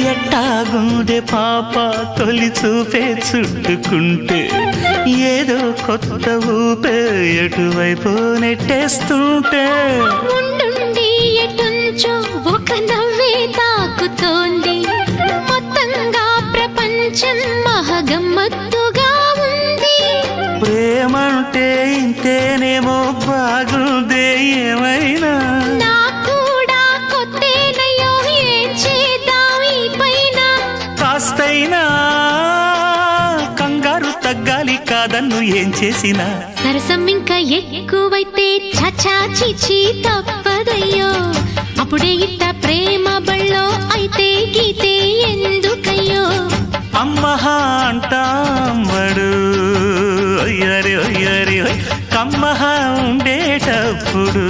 ఎట్టాగుండే పాప తొలి చూపే చుట్టుకుంటే ఏదో కొత్త ఊపే ఎటువైపు నెట్టేస్తుంటే ఉండుండి ఎటుంచో ఒక నవ్వే తాకుతోంది మొత్తంగా ప్రపంచం మహగమ్మత్తుగా ఉంది ప్రేమంటే ఇంతేనేమో బాగుందే ఏమైనా కాస్తైనా కంగారు తగ్గాలి కాదన్ను ఏం చేసినా సరసం ఇంకా ఎక్కువైతే చచా చిచి తప్పదయ్యో అప్పుడే ఇట్ట ప్రేమ బళ్ళో అయితే గీతే ఎందుకయ్యో అమ్మహా అంటామడు అయ్యరే అయ్యరే కమ్మహా ఉండేటప్పుడు